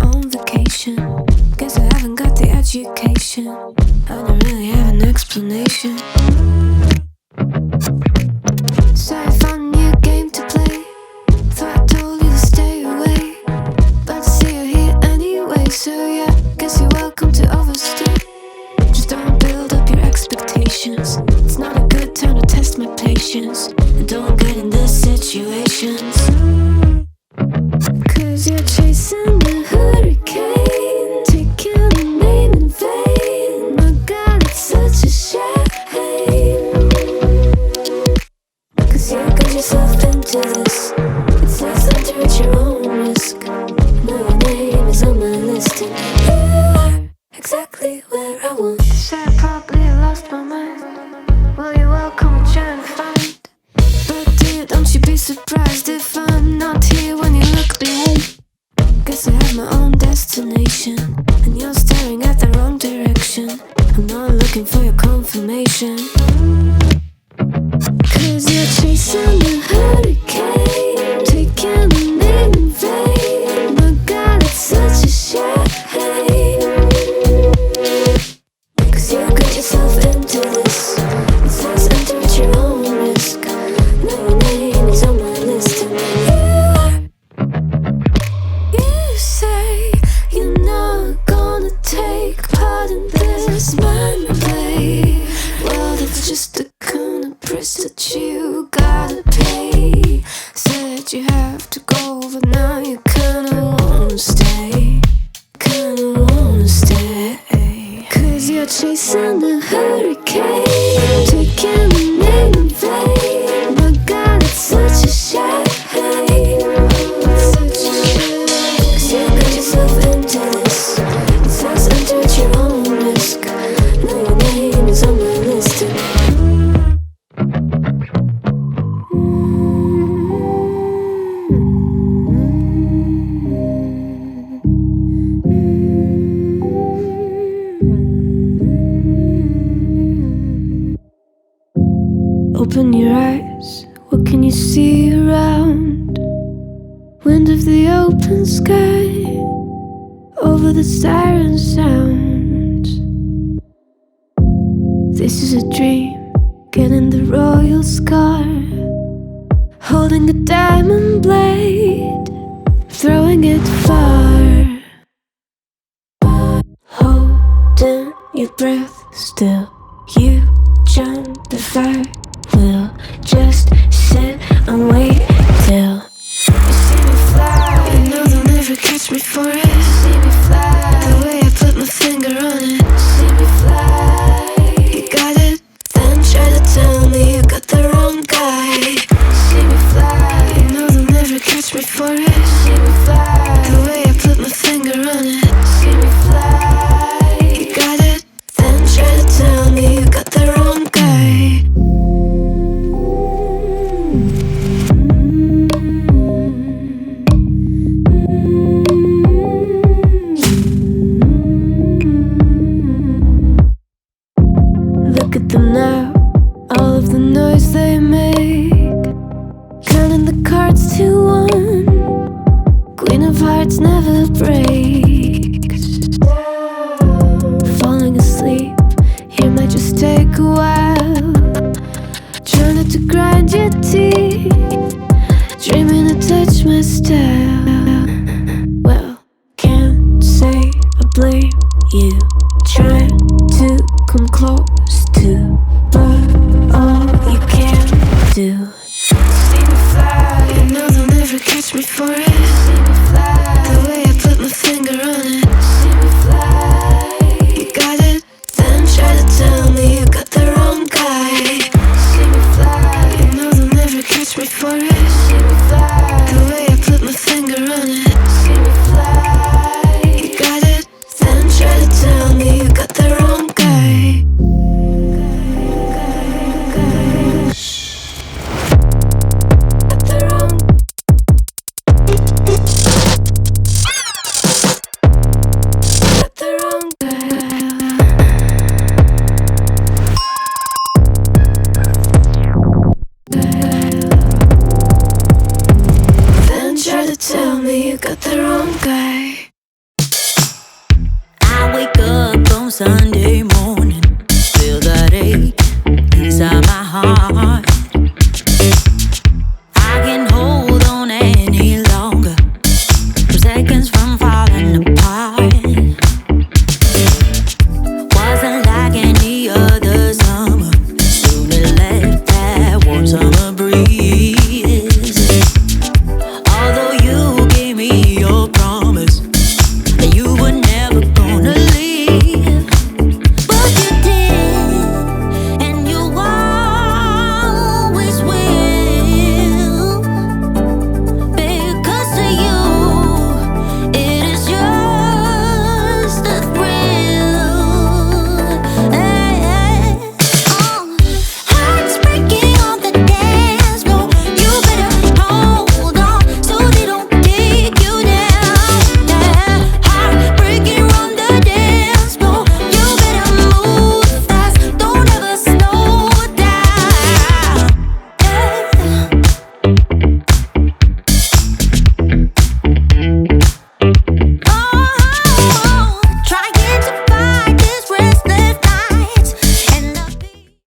on vacation. Guess I haven't got the education. I don't really have an explanation. So I found a new game to play. Thought I told you to stay away, but I see you're here anyway. So yeah, guess you're welcome to overstay. Just don't build up your expectations. It's not a good time to test my patience. And don't get in these situations. Cause you're chasing a hurricane, taking a name in vain. My God, it's such a shame. Cause you got yourself into this. It's not time to at your own risk. Now your name is on my list, and you are exactly where I want. So I probably lost my mind. Well, you're welcome to try and find. But dear, don't you be surprised if I'm not here when you look behind. Guess I have my own destination, and you're staring at the wrong direction. I'm not looking for your confirmation. Cause you're chasing a hurricane, taking a name in vain. My God, it's such a shame. Cause you got yourself into this. It says enter at your own risk. Now your name is on my list, and you say you're not gonna take part in this mind play. Well, that's just the kind of price that you gotta pay. Said you have to go, but now you kinda wanna stay. Kinda wanna stay. Cause you're chasing a hurricane, taking a name in vain. My God, it's such a shame. Such a shame. Cause you got yourself into this. It says enter at your own risk. Now your name is on my list, open your eyes, what can you see around? Wind of the open sky, over the siren sounds. This is a dream, getting the royal scar. Holding a diamond blade, throwing it far. Holding your breath still, you jump the fire. We'll just sit and wait till you see me fly. You know they'll never catch me for it. See me fly, the way I put my finger on it. See me fly, you got it, then try to tell me you got the wrong guy. See me fly, you know they'll never catch me for it. See me fly, the way I put my finger on it. See me fly, you got it, then try to tell me you got the wrong guy. Look at them now, all of the noise they make. Counting the cards to one. Queen of hearts never breaks. Falling asleep, here might just take a while. Trying not to grind your teeth, dreaming to touch my style. Well, can't say I blame you. Trying to come close to, but all you can do. See me fly, you know they'll never catch me for it. See me fly, the way I put my finger on it. See me fly, you got it, then try to tell me you got the wrong guy. See me fly, you know they'll never catch me for it. See me fly, the way I put my finger on it. See me fly, you got it, then try to tell me you got the wrong guy. on Sunday.